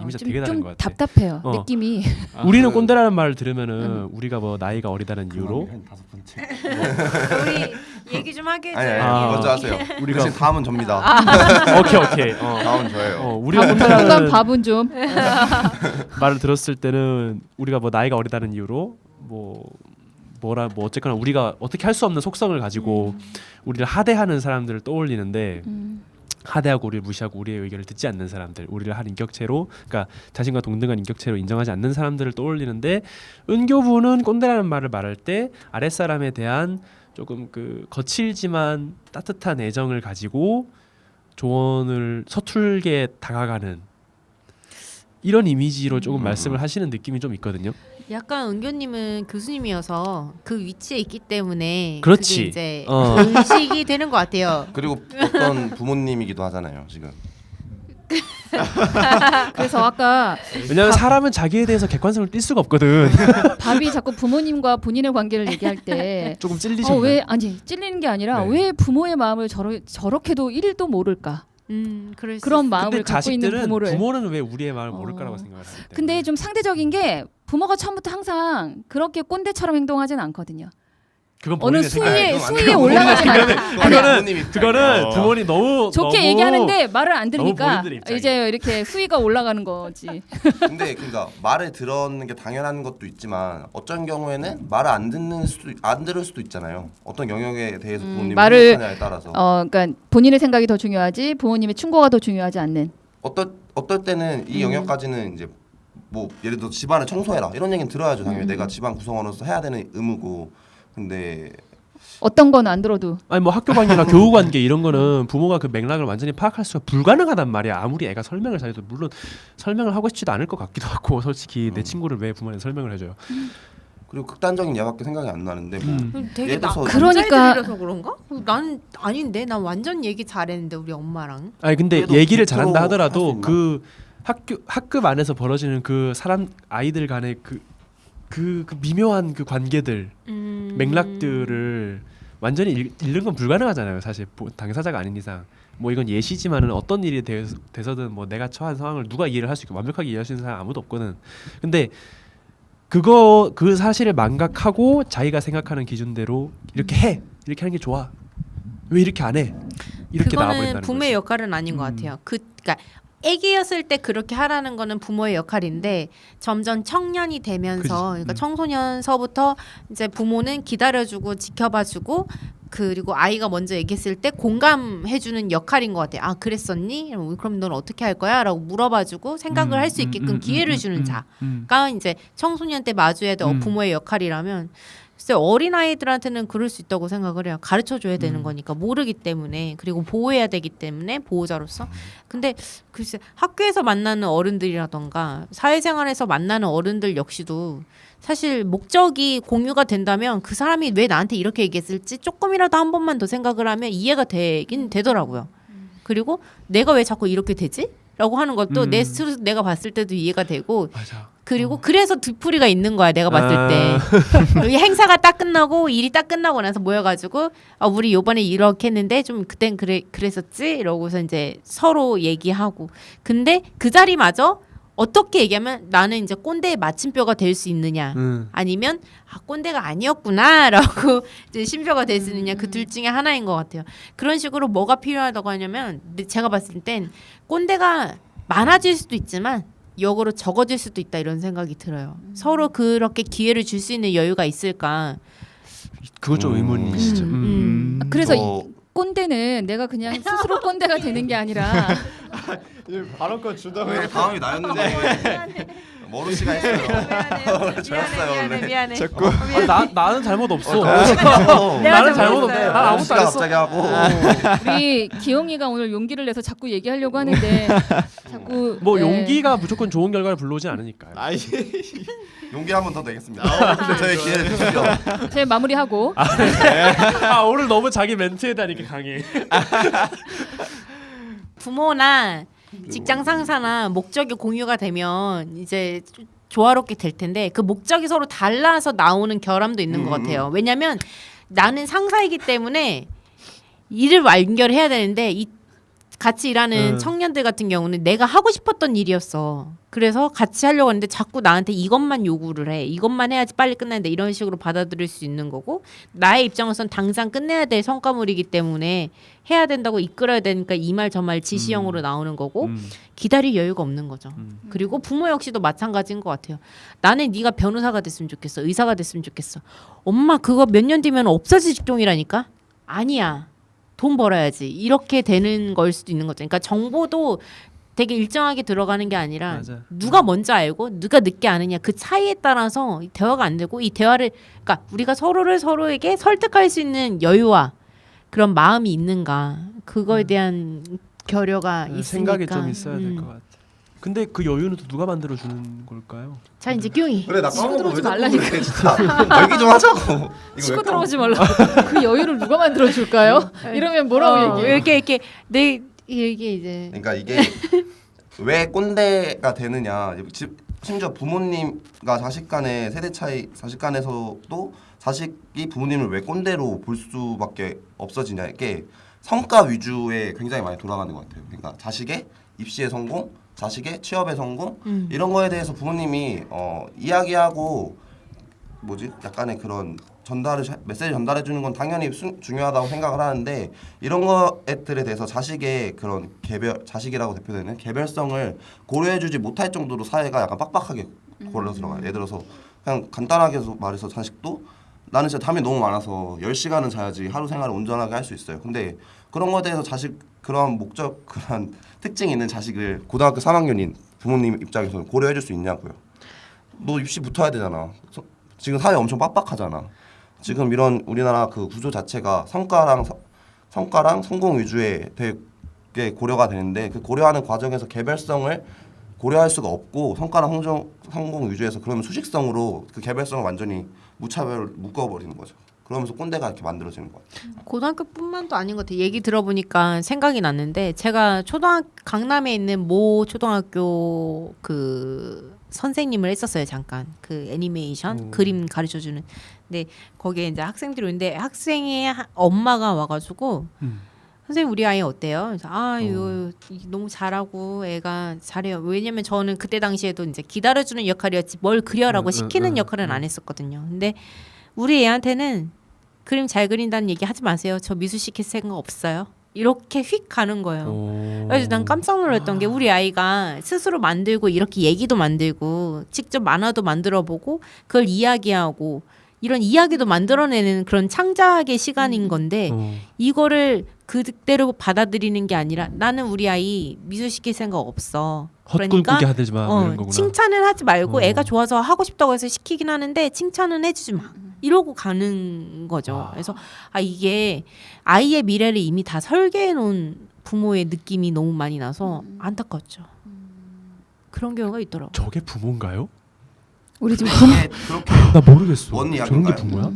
이미지가 되게 다른 것 같아. 답답해요. 느낌이. 우리는 꼰대라는 말을 들으면은 우리가 뭐 나이가 어리다는 이유로 한 5번째. 우리 얘기 좀 하게 아니, 해줘요. 먼저 하세요. 우리가 대신 다음은 접니다. 오케이. 다음은 저예요. 우리가 당분간 꼰대라는 밥은 좀. 말을 들었을 때는 우리가 뭐 나이가 어리다는 이유로 뭐 어쨌거나 우리가 어떻게 할 수 없는 속성을 가지고 우리를 하대하는 사람들을 떠올리는데 하대하고 우리를 무시하고 우리의 의견을 듣지 않는 사람들, 우리를 한 인격체로, 그러니까 자신과 동등한 인격체로 인정하지 않는 사람들을 떠올리는데 은교부는 꼰대라는 말을 말할 때 아랫사람에 대한 조금 그 거칠지만 따뜻한 애정을 가지고 조언을 서툴게 다가가는 이런 이미지로 조금 말씀을 하시는 느낌이 좀 있거든요. 약간 은교님은 교수님이어서 그 위치에 있기 때문에 그렇지. 그게 이제 의식이 되는 것 같아요. 그리고 어떤 부모님이기도 하잖아요, 지금. 그래서 아까 왜냐하면 사람은 자기에 대해서 객관성을 띌 수가 없거든. 밥이 자꾸 부모님과 본인의 관계를 얘기할 때 조금 찔리셨나요? 왜 아니 찔리는 게 아니라 네. 왜 부모의 마음을 저렇게도 1도 모를까? 그럴 수 그런 있어. 마음을 근데 갖고 있는 자식들은 부모를. 부모는 왜 우리의 마음을 모를까라고 생각을 하기 때문에. 근데 좀 상대적인 게 부모가 처음부터 항상 그렇게 꼰대처럼 행동하진 않거든요. 그건 어느 본인의 생각이에요. 수위에 올라가진 않아요. 그거는 부모님 너무 좋게 너무 얘기하는데 말을 안 너무 들으니까 본인들 입장이에요. 이제 이렇게 수위가 올라가는 거지. 근데 그러니까 말을 들었는 게 당연한 것도 있지만 어떤 경우에는 말을 안 들을 수도 있잖아요. 어떤 영역에 대해서 부모님이 말을 생각하냐에 따라서. 그러니까 본인의 생각이 더 중요하지 부모님의 충고가 더 중요하지 않는. 어떨 때는 이 영역까지는 이제 뭐 예를 들어 집안을 청소해라 이런 얘기는 들어야죠. 당연히 내가 집안 구성원으로서 해야 되는 의무고. 근데 어떤 건 안 들어도 아니 뭐 학교 관계나 교우 관계 이런 거는 부모가 그 맥락을 완전히 파악할 수가 불가능하단 말이야. 아무리 애가 설명을 잘해도 물론 설명을 하고 싶지도 않을 것 같기도 하고 솔직히 내 친구를 왜 부모한테 설명을 해줘요. 그리고 극단적인 예밖에 생각이 안 나는데 뭐 되게 예를 들어서 그러니까- 남자애들이라서 그런가? 난 아닌데 난 완전 얘기 잘했는데 우리 엄마랑. 아니 근데 그래도 얘기를 밑으로 잘한다 할수 하더라도 있나? 그 학급 안에서 벌어지는 그 사람 아이들 간의 그 미묘한 그 관계들 맥락들을 완전히 읽는 건 불가능하잖아요. 사실 당사자가 아닌 이상. 뭐 이건 예시지만은 어떤 일이 돼서든 뭐 내가 처한 상황을 누가 이해를 할 수 있고 완벽하게 이해할 수 있는 사람 아무도 없거든. 근데 그 사실을 망각하고 자기가 생각하는 기준대로 이렇게 하는 게 좋아. 왜 이렇게 안 해? 이렇게 그거는 나와버린다는 부모의 거지. 역할은 아닌 것 같아요. 그러니까 애기였을 때 그렇게 하라는 거는 부모의 역할인데 점점 청년이 되면서 그치. 그러니까 청소년서부터 이제 부모는 기다려주고 지켜봐주고 그리고 아이가 먼저 얘기했을 때 공감해주는 역할인 것 같아요. 아 그랬었니? 그럼 넌 어떻게 할 거야? 라고 물어봐주고 생각을 할 수 있게끔 기회를 주는 자가 이제 청소년 때 마주해야 될 부모의 역할이라면 글쎄 어린아이들한테는 그럴 수 있다고 생각을 해요. 가르쳐줘야 되는 거니까 모르기 때문에 그리고 보호해야 되기 때문에 보호자로서. 근데 글쎄 학교에서 만나는 어른들이라던가 사회생활에서 만나는 어른들 역시도 사실 목적이 공유가 된다면 그 사람이 왜 나한테 이렇게 얘기했을지 조금이라도 한 번만 더 생각을 하면 이해가 되긴 되더라고요. 그리고 내가 왜 자꾸 이렇게 되지? 라고 하는 것도 내 스스로 내가 봤을 때도 이해가 되고 맞아. 그리고 그래서 뒤풀이가 있는 거야 내가 봤을 때. 여기 행사가 딱 끝나고 일이 딱 끝나고 나서 모여가지고 아 우리 요번에 이렇게 했는데 좀 그땐 그랬었지 이러고서 이제 서로 얘기하고 근데 그 자리마저 어떻게 얘기하면 나는 이제 꼰대의 마침표가 될 수 있느냐 아니면 아 꼰대가 아니었구나라고 이제 신표가 될 수 있느냐 그 둘 중에 하나인 것 같아요. 그런 식으로 뭐가 필요하다고 하냐면 제가 봤을 땐 꼰대가 많아질 수도 있지만 역으로 적어질 수도 있다 이런 생각이 들어요. 서로 그렇게 기회를 줄 수 있는 여유가 있을까? 그거 좀 의문이시죠. 그래서 꼰대는 내가 그냥 스스로 꼰대가 되는 게 아니라 발언권 주다가 다음이 나였는데 머루 씨가 했어요. 미안해. 자꾸 나는 잘못 없어. 내가 나는 잘못 없어. 잘못했어요. 난 아무것도 안 했어. 갑자기 하고 우리 기영이가 오늘 용기를 내서 자꾸 얘기하려고 하는데 자꾸 뭐 네. 용기가 무조건 좋은 결과를 불러오진 않으니까요. 용기 한 번 더 내겠습니다. 저의 기회를 주시죠. 제 마무리하고 오늘 너무 자기 멘트에 대한 이렇게 강해. 부모나 직장 상사나 목적이 공유가 되면 이제 조화롭게 될 텐데 그 목적이 서로 달라서 나오는 결함도 있는 것 같아요. 왜냐하면 나는 상사이기 때문에 일을 완결해야 되는데 같이 일하는 청년들 같은 경우는 내가 하고 싶었던 일이었어. 그래서 같이 하려고 하는데 자꾸 나한테 이것만 요구를 해. 이것만 해야지 빨리 끝나는데 이런 식으로 받아들일 수 있는 거고 나의 입장에선 당장 끝내야 될 성과물이기 때문에 해야 된다고 이끌어야 되니까 이 말 저 말 지시형으로 나오는 거고 기다릴 여유가 없는 거죠. 그리고 부모 역시도 마찬가지인 것 같아요. 나는 네가 변호사가 됐으면 좋겠어. 의사가 됐으면 좋겠어. 엄마 그거 몇 년 뒤면 없어질 직종이라니까? 아니야. 돈 벌어야지. 이렇게 되는 걸 수도 있는 거죠. 그러니까 정보도 되게 일정하게 들어가는 게 아니라 맞아. 누가 먼저 알고 누가 늦게 아느냐 그 차이에 따라서 대화가 안 되고 이 대화를 그러니까 우리가 서로를 서로에게 설득할 수 있는 여유와 그런 마음이 있는가 그거에 대한 결여가 있으니까 생각이 좀 있어야 될 것 같아. 근데 그 여유는 또 누가 만들어 주는 걸까요? 자 이제 끼용이 그래 나 치고 까먹고 왜 들어오지 자꾸 말라니까. 그래 진짜 얘기 좀 하자고. 이거 치고 왜 들어오지 말라. 그 여유를 누가 만들어 줄까요? 이러면 뭐라고 얘기해? 이렇게 내 이게 이제 그러니까 이게 왜 꼰대가 되느냐 심지어 부모님과 자식 간의 세대 차이 자식 간에서도 자식이 부모님을 왜 꼰대로 볼 수밖에 없어지냐 이게 성과 위주에 굉장히 많이 돌아가는 것 같아요. 그러니까 자식의 입시의 성공, 자식의 취업의 성공 이런 거에 대해서 부모님이 이야기하고 뭐지 약간의 그런 메시지 전달해 주는 건 당연히 중요하다고 생각을 하는데 이런 것들에 대해서 자식의 그런 자식이라고 대표되는 개별성을 고려해 주지 못할 정도로 사회가 약간 빡빡하게 걸려 들어가요. 예를 들어서 그냥 간단하게 말해서 자식도 나는 진짜 잠이 너무 많아서 10시간은 자야지 하루 생활을 온전하게 할 수 있어요. 근데 그런 거에 대해서 그런 그런 특징이 있는 자식을 고등학교 3학년인 부모님 입장에서는 고려해 줄 수 있냐고요. 너 입시 붙어야 되잖아. 지금 사회 엄청 빡빡하잖아. 지금 이런 우리나라 그 구조 자체가 성과랑 성공 위주의 되게 고려가 되는데 그 고려하는 과정에서 개별성을 고려할 수가 없고 성과랑 성공 위주에서 그러면 수식성으로 그 개별성을 완전히 묶어버리는 거죠. 그러면서 꼰대가 이렇게 만들어지는 것 같아요. 고등학교뿐만도 아닌 것 같아요. 얘기 들어보니까 생각이 났는데 제가 강남에 있는 모 초등학교 그 선생님을 했었어요. 잠깐 그 애니메이션 그림 가르쳐주는. 근데 거기에 이제 학생들이 오는데 학생의 엄마가 와가지고 선생님 우리 아이 어때요? 그래서 이거 너무 잘하고 애가 잘해요. 왜냐면 저는 그때 당시에도 이제 기다려주는 역할이었지 뭘 그려라고 시키는 역할은 안 했었거든요. 근데 우리 애한테는 그림 잘 그린다는 얘기 하지 마세요. 저 미술 시킬 생각 없어요. 이렇게 휙 가는 거예요. 그래서 난 깜짝 놀랐던 게 우리 아이가 스스로 만들고 이렇게 얘기도 만들고 직접 만화도 만들어보고 그걸 이야기하고 이런 이야기도 만들어내는 그런 창작의 시간인 건데 이거를 그대로 받아들이는 게 아니라 나는 우리 아이 미술 시킬 생각 없어. 헛꿈꾸게 하지 마 이런 거구나. 칭찬은 하지 말고 애가 좋아서 하고 싶다고 해서 시키긴 하는데 칭찬은 해주지 마. 이러고 가는 거죠. 그래서 이게 아이의 미래를 이미 다 설계해 놓은 부모의 느낌이 너무 많이 나서 안타깝죠. 그런 경우가 있더라고. 저게 부모인가요? 우리 지금 그렇게 나 모르겠어. 원 저런 게 이야기인가요? 부모야?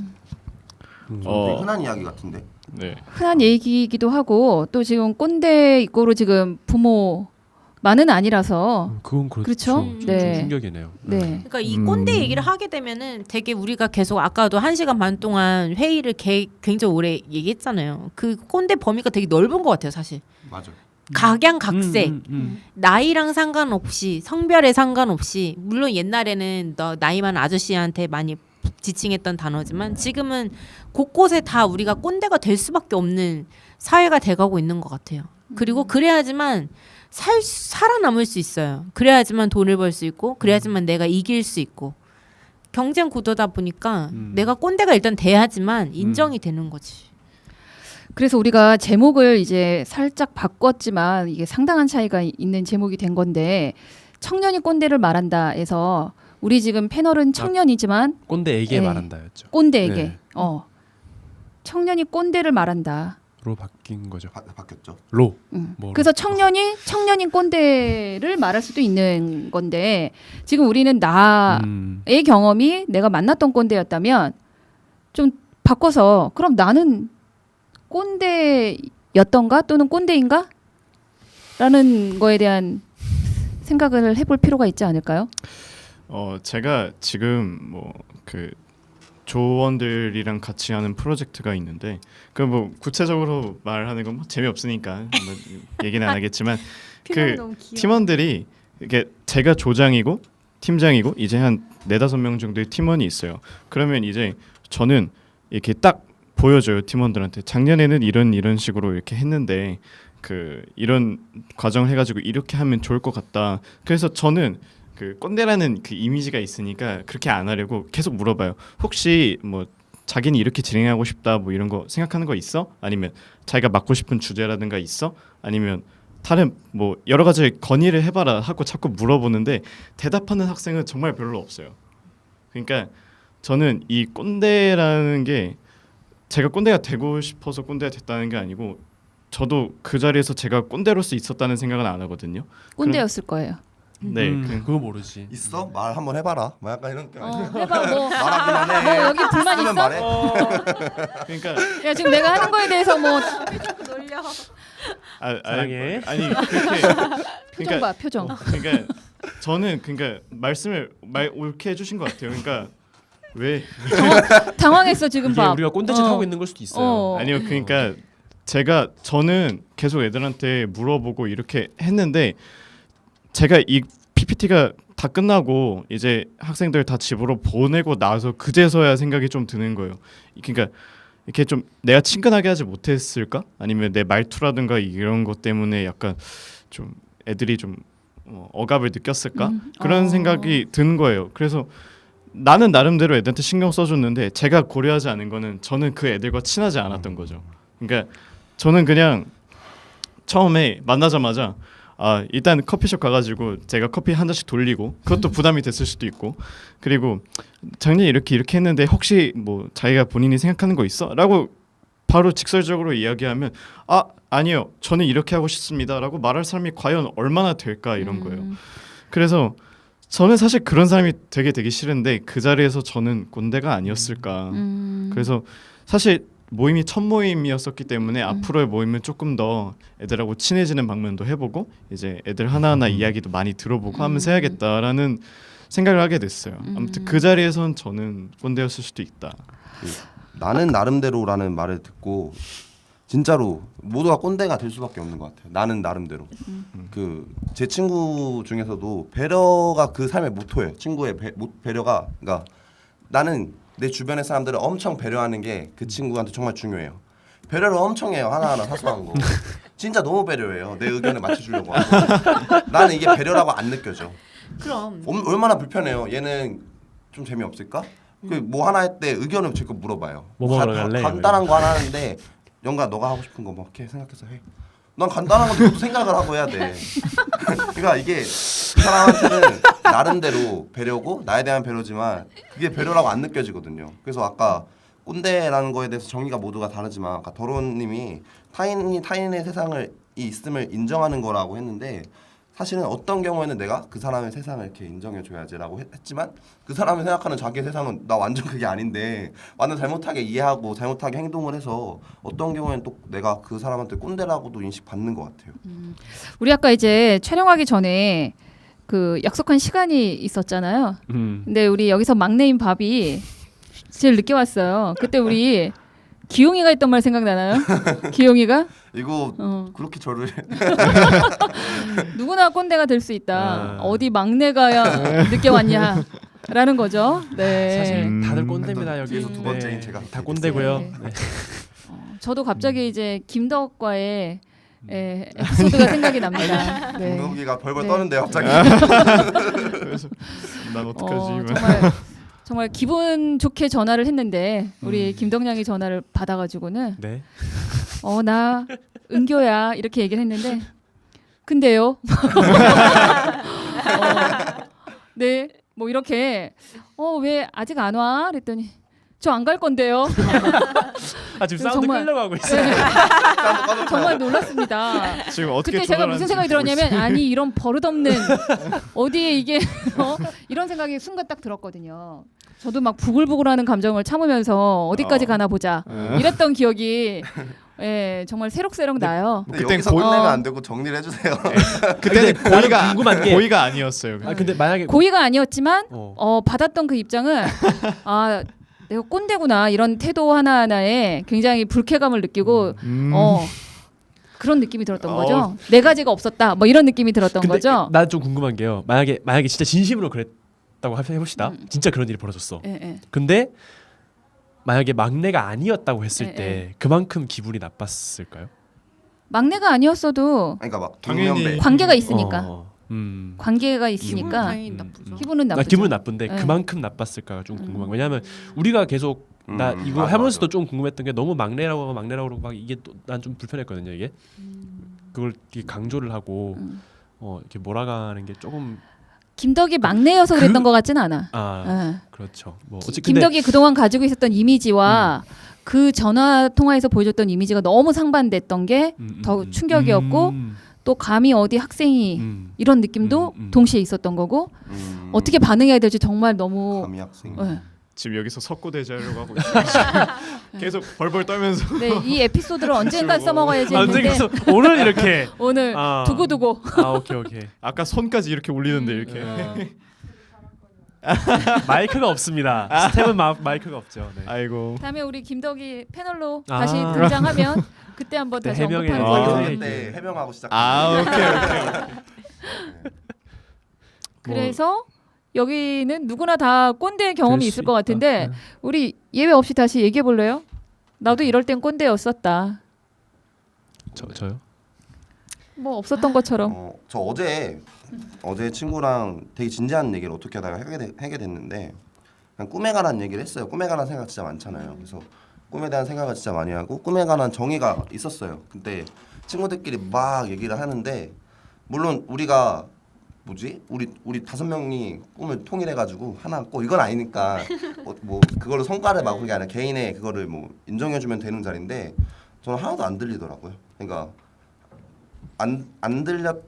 되게 흔한 이야기 같은데. 네. 흔한 얘기이기도 하고 또 지금 꼰대 이거로 지금 부모만은 아니라서 그건 그렇죠? 좀 네. 충격이네요. 네. 그러니까 이 꼰대 얘기를 하게 되면은 되게 우리가 계속 아까도 1시간 반 동안 회의를 굉장히 오래 얘기했잖아요. 그 꼰대 범위가 되게 넓은 것 같아요, 사실. 맞아. 각양각색 나이랑 상관없이 성별에 상관없이 물론 옛날에는 너 나이 많은 아저씨한테 많이 지칭했던 단어지만 지금은 곳곳에 다 우리가 꼰대가 될 수밖에 없는 사회가 돼가고 있는 것 같아요. 그리고 그래야지만 살아남을 수 있어요. 그래야지만 돈을 벌 수 있고 그래야지만 내가 이길 수 있고 경쟁 구도다 보니까 내가 꼰대가 일단 돼야지만 인정이 되는 거지. 그래서 우리가 제목을 이제 살짝 바꿨지만 이게 상당한 차이가 있는 제목이 된 건데 청년이 꼰대를 말한다에서 우리 지금 패널은 청년이지만 꼰대에게 네. 말한다였죠. 꼰대에게 네. 청년이 꼰대를 말한다. 로 바뀐 거죠. 바뀌었죠. 로. 그래서 청년인 꼰대를 말할 수도 있는 건데 지금 우리는 나의 경험이 내가 만났던 꼰대였다면 좀 바꿔서 그럼 나는 꼰대였던가 또는 꼰대인가? 라는 거에 대한 생각을 해볼 필요가 있지 않을까요? 제가 지금 뭐 그 조원들이랑 같이 하는 프로젝트가 있는데 그 뭐 구체적으로 말하는 건 뭐 재미없으니까 얘기는 안 하겠지만 그 팀원들이 이게 제가 조장이고 팀장이고 이제 한 4-5명 정도의 팀원이 있어요. 그러면 이제 저는 이렇게 딱 보여줘요 팀원들한테. 작년에는 이런 식으로 이렇게 했는데 그 이런 과정을 해가지고 이렇게 하면 좋을 것 같다. 그래서 저는 그 꼰대라는 그 이미지가 있으니까 그렇게 안 하려고 계속 물어봐요. 혹시 뭐 자기는 이렇게 진행하고 싶다 뭐 이런 거 생각하는 거 있어? 아니면 자기가 맡고 싶은 주제라든가 있어? 아니면 다른 뭐 여러 가지 건의를 해봐라 하고 자꾸 물어보는데 대답하는 학생은 정말 별로 없어요. 그러니까 저는 이 꼰대라는 게 제가 꼰대가 되고 싶어서 꼰대가 됐다는 게 아니고 저도 그 자리에서 제가 꼰대로서 있었다는 생각은 안 하거든요. 꼰대였을 거예요. 네, 그거 모르지. 있어? 말 한번 해봐라. 뭐 약간 이런 게 아니야. 해봐 뭐. 말하기만 해. 뭐 여기 불만 있으면 있어? 말해. 그러니까 야 지금 내가 하는 거에 대해서 뭐 놀려. 사랑해. 아니 그렇게 표정 봐 표정. 그러니까 저는 그러니까 말씀을 옳게 해주신 것 같아요. 그러니까 왜 당황했어 지금 이게 봐. 우리가 꼰대짓 하고 있는 걸 수도 있어요. 아니요 그러니까 저는 계속 애들한테 물어보고 이렇게 했는데 제가 이 PPT가 다 끝나고 이제 학생들 다 집으로 보내고 나서 그제서야 생각이 좀 드는 거예요. 그러니까 이렇게 좀 내가 친근하게 하지 못했을까? 아니면 내 말투라든가 이런 것 때문에 약간 좀 애들이 좀 억압을 느꼈을까? 그런 생각이 든 거예요. 그래서 나는 나름대로 애들한테 신경 써줬는데 제가 고려하지 않은 거는 저는 그 애들과 친하지 않았던 거죠. 그러니까 저는 그냥 처음에 만나자마자 일단 커피숍 가가지고 제가 커피 한 잔씩 돌리고 그것도 부담이 됐을 수도 있고 그리고 작년에 이렇게 했는데 혹시 뭐 자기가 본인이 생각하는 거 있어? 라고 바로 직설적으로 이야기하면 아니요 저는 이렇게 하고 싶습니다 라고 말할 사람이 과연 얼마나 될까 이런 거예요. 그래서 저는 사실 그런 사람이 되게 싫은데 그 자리에서 저는 꼰대가 아니었을까. 그래서 사실 모임이 첫 모임이었었기 때문에 앞으로의 모임은 조금 더 애들하고 친해지는 방면도 해보고 이제 애들 하나하나 이야기도 많이 들어보고 하면서 해야겠다라는 생각을 하게 됐어요. 아무튼 그 자리에선 저는 꼰대였을 수도 있다. 나는 나름대로라는 말을 듣고 진짜로 모두가 꼰대가 될 수밖에 없는 것 같아요. 나는 나름대로. 그 제 친구 중에서도 배려가 그 삶의 모토예요. 친구의 배려가 그러니까 나는 내 주변의 사람들을 엄청 배려하는 게 그 친구한테 정말 중요해요. 배려를 엄청 해요. 하나하나 사소한 거. 진짜 너무 배려해요. 내 의견을 맞춰주려고 하고. 나는 이게 배려라고 안 느껴져. 그럼 얼마나 불편해요. 얘는 좀 재미없을까? 그 뭐 하나 할 때 의견을 제가 물어봐요. 뭐 먹으러 갈래? 간단한 거 하나 하는데 영가 너가 하고 싶은 거 뭐 이렇게 생각해서 해. 난 간단한 건 너도 생각을 하고 해야 돼. 그러니까 이게 그 사람한테는 나름대로 배려고 나에 대한 배려지만 그게 배려라고 안 느껴지거든요. 그래서 아까 꼰대라는 거에 대해서 정의가 모두가 다르지만 아까 더론님이 타인의 세상을 있음을 인정하는 거라고 했는데 사실은 어떤 경우에는 내가 그 사람의 세상을 이렇게 인정해줘야지라고 했지만 그 사람이 생각하는 자기 세상은 나 완전 그게 아닌데 완전 잘못하게 이해하고 잘못하게 행동을 해서 어떤 경우에는 또 내가 그 사람한테 꼰대라고도 인식받는 것 같아요. 우리 아까 이제 촬영하기 전에 그 약속한 시간이 있었잖아요. 근데 우리 여기서 막내인 밥이 제일 늦게 왔어요. 그때 우리 기용이가 했던 말 생각나나요? 기용이가? 이거 그렇게 저를 누구나 꼰대가 될 수 있다. 어디 막내가 늦게 왔냐? 라는 거죠. 네. 사실 다들 꼰대입니다 여기. 그래서 두 번째인 제가 다 꼰대고요. 네. 네. 저도 갑자기 이제 김덕과의 에피소드가 생각이 납니다. 네. 김동기가 벌벌 네. 떠는데요 갑자기. 그래서 난 어떡하지? 정말 기분 좋게 전화를 했는데 우리 김덕량이 전화를 받아가지고는 네. 나 은교야 이렇게 얘기를 했는데 근데요 네 뭐 이렇게 왜 아직 안 와? 그랬더니 저 안 갈 건데요. 지금 사운드 정말- 끌려가고 있어요. 네. 정말 놀랐습니다. 지금 어떻게 그때 제가 무슨 생각이 들었냐면 아니 이런 버릇없는 어디에 이게 이런 생각이 순간 딱 들었거든요. 저도 막 부글부글하는 감정을 참으면서 어디까지 가나 보자 이랬던 기억이 정말 새록새록 나요. 근데 그땐 여기서 고- 끝내면 안 되고 정리를 해주세요. 그때는 나는 궁금한 게 고의가 아니었어요. 근데 만약에 고의가 아니었지만 어. 받았던 그 입장은 내가 꼰대구나 이런 태도 하나하나에 굉장히 불쾌감을 느끼고 그런 느낌이 들었던 거죠. 네 가지가 없었다. 뭐 이런 느낌이 들었던 근데 거죠. 난 좀 궁금한 게요. 만약에 진짜 진심으로 그랬다고 해봅시다. 진짜 그런 일이 벌어졌어. 예, 예. 근데 만약에 막내가 아니었다고 했을 예, 때 그만큼 기분이 나빴을까요? 막내가 아니었어도 그러니까 막 당연히. 동년배. 관계가 있으니까. 기분 관계가 있으니까 당연히 나쁘죠. 기분은 나 나쁘죠. 기분 나쁜데 예. 그만큼 나빴을까가 좀 궁금한 거예요. 왜냐하면 우리가 계속 나 이거 맞아, 하면서도 맞아. 좀 궁금했던 게 너무 막내라고 그러고 막 이게 난 좀 불편했거든요. 이게 그걸 되게 강조를 하고 이렇게 몰아가는 게 조금 김덕이 막내여서 그랬던 것 같지는 않아. 예. 그렇죠. 뭐 어찌 근데 김덕이 그동안 가지고 있었던 이미지와 그 전화 통화에서 보여줬던 이미지가 너무 상반됐던 게 더 충격이었고 또 감히 어디 학생이 이런 느낌도 동시에 있었던 거고 어떻게 반응해야 될지 정말 너무 감히 학생. 예. 지금 여기서 석고대자려고 하고 있어요. 계속 벌벌 떨면서. 네, 이 에피소드를 언젠가 써먹어야지 언제 했는데 가서 오늘 이렇게 오늘 두고두고 오케이 아까 손까지 이렇게 올리는데 이렇게. 마이크가 없습니다. 스텝은 마이크가 없죠. 네. 아이고. 다음에 우리 김덕이 패널로 아. 다시 등장하면 그때 한번 네, 다시 해명해. 언급하는 아. 걸로. 그때 네, 해명하고 시작. 오케이. 그래서 여기는 누구나 다 꼰대 경험이 될 있을 수 것 같은데 있다. 우리 예외 없이 다시 얘기해 볼래요? 나도 이럴 땐 꼰대였었다. 저요? 뭐 없었던 것처럼. 저 어제 친구랑 되게 진지한 얘기를 어떻게 하다가 하게 됐는데 그냥 꿈에 관한 얘기를 했어요. 꿈에 관한 생각 진짜 많잖아요. 그래서 꿈에 대한 생각을 진짜 많이 하고 꿈에 관한 정의가 있었어요. 근데 친구들끼리 막 얘기를 하는데 물론 우리가 우리 5명이 꿈을 통일해가지고 하나 꼭 이건 아니니까 뭐 그걸로 성과를 막은 게 아니라 개인의 그거를 뭐 인정해주면 되는 자리인데 저는 하나도 안 들리더라고요. 그러니까 안 들렸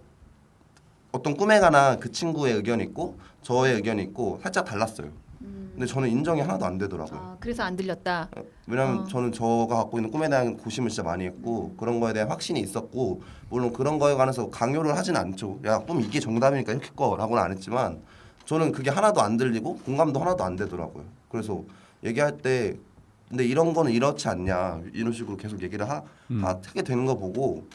어떤 꿈에 관한 그 친구의 의견이 있고 저의 의견이 있고 살짝 달랐어요. 근데 저는 인정이 하나도 안 되더라고요. 그래서 안 들렸다. 왜냐면 저는 저가 갖고 있는 꿈에 대한 고심을 진짜 많이 했고 그런 거에 대한 확신이 있었고 물론 그런 거에 관해서 강요를 하진 않죠. 야, 꿈 이게 정답이니까 이렇게 꺼라고는 안 했지만 저는 그게 하나도 안 들리고 공감도 하나도 안 되더라고요. 그래서 얘기할 때 근데 이런 거는 이렇지 않냐 이런 식으로 계속 얘기를 하게 되는 거 보고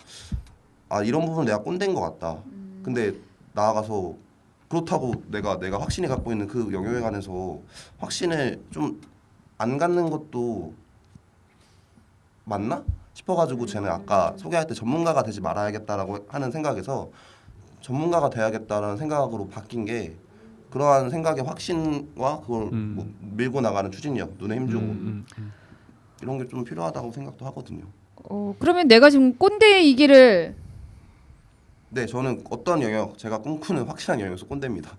아 이런 부분 내가 꼰대인 것 같다. 근데 나아가서 그렇다고 내가 확신이 갖고 있는 그 영역에 관해서 확신을 좀 안 갖는 것도 맞나 싶어가지고 저는 아까 소개할 때 전문가가 되지 말아야겠다라고 하는 생각에서 전문가가 돼야겠다라는 생각으로 바뀐 게 그러한 생각의 확신과 그걸 뭐 밀고 나가는 추진력, 눈에 힘주고 이런 게 좀 필요하다고 생각도 하거든요. 그러면 내가 지금 꼰대이기를 네, 저는 어떤 영역 제가 꿈꾸는 확실한 영역에서 꼰대입니다.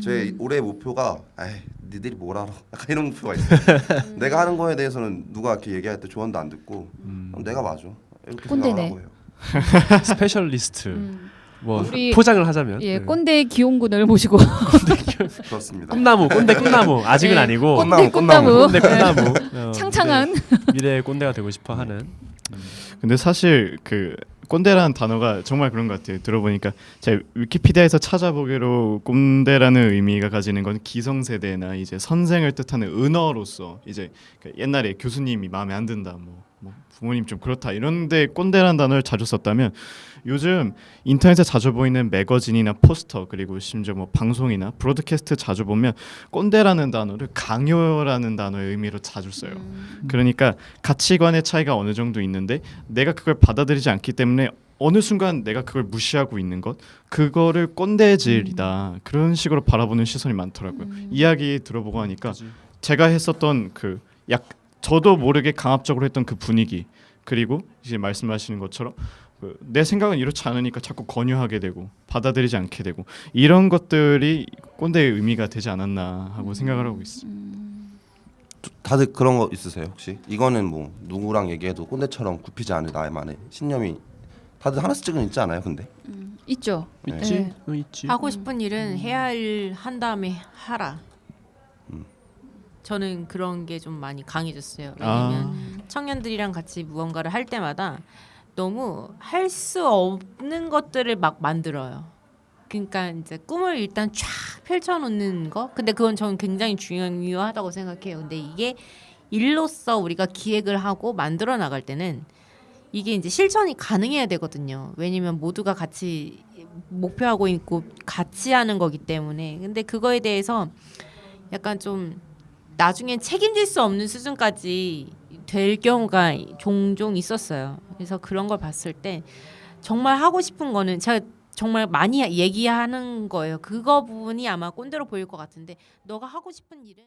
제 올해 목표가 니들이 뭘 알아? 약간 이런 목표가 있어요. 내가 하는 거에 대해서는 누가 이렇게 얘기할 때 조언도 안 듣고 내가 맞아 이렇게 꼰대네. 생각하고 해요. 스페셜리스트 뭐 우리- 포장을 하자면 예, 꼰대 기용군을 모시고 그렇습니다. 꼰대 꿈나무 아직은 네, 아니고 꼰대 꿈나무 꼰대 꿈나무 창창한 미래의 꼰대가 되고 싶어하는 근데 사실 그 꼰대라는 단어가 정말 그런 것 같아요. 들어보니까 제가 위키피디아에서 찾아보기로 꼰대라는 의미가 가지는 건 기성세대나 이제 선생을 뜻하는 은어로서 이제 그 옛날에 교수님이 마음에 안 든다, 뭐 부모님 좀 그렇다 이런데 꼰대라는 단어를 자주 썼다면 요즘 인터넷에 자주 보이는 매거진이나 포스터 그리고 심지어 뭐 방송이나 브로드캐스트 자주 보면 꼰대라는 단어를 강요라는 단어의 의미로 자주 써요. 그러니까 가치관의 차이가 어느 정도 있는데 내가 그걸 받아들이지 않기 때문에 어느 순간 내가 그걸 무시하고 있는 것 그거를 꼰대질이다 그런 식으로 바라보는 시선이 많더라고요. 이야기 들어보고 하니까 제가 했었던 그 저도 모르게 강압적으로 했던 그 분위기 그리고 이제 말씀하시는 것처럼 내 생각은 이렇지 않으니까 자꾸 권유하게 되고 받아들이지 않게 되고 이런 것들이 꼰대의 의미가 되지 않았나 하고 생각을 하고 있어요. 다들 그런 거 있으세요 혹시? 이거는 뭐 누구랑 얘기해도 꼰대처럼 굽히지 않을 나만의 신념이 다들 하나씩은 있지 않아요? 근데 있죠. 있지 네. 있지 하고 싶은 일은 해야 할 일 한 다음에 하라. 저는 그런 게 좀 많이 강해졌어요. 왜냐면 청년들이랑 같이 무언가를 할 때마다 너무 할 수 없는 것들을 막 만들어요. 그러니까 이제 꿈을 일단 쫙 펼쳐놓는 거. 근데 그건 저는 굉장히 중요하다고 생각해요. 근데 이게 일로서 우리가 기획을 하고 만들어 나갈 때는 이게 이제 실천이 가능해야 되거든요. 왜냐면 모두가 같이 목표하고 있고 같이 하는 거기 때문에. 근데 그거에 대해서 약간 좀 나중엔 책임질 수 없는 수준까지 될 경우가 종종 있었어요. 그래서 그런 걸 봤을 때 정말 하고 싶은 거는 제가 정말 많이 얘기하는 거예요. 그거 부분이 아마 꼰대로 보일 것 같은데 너가 하고 싶은 일은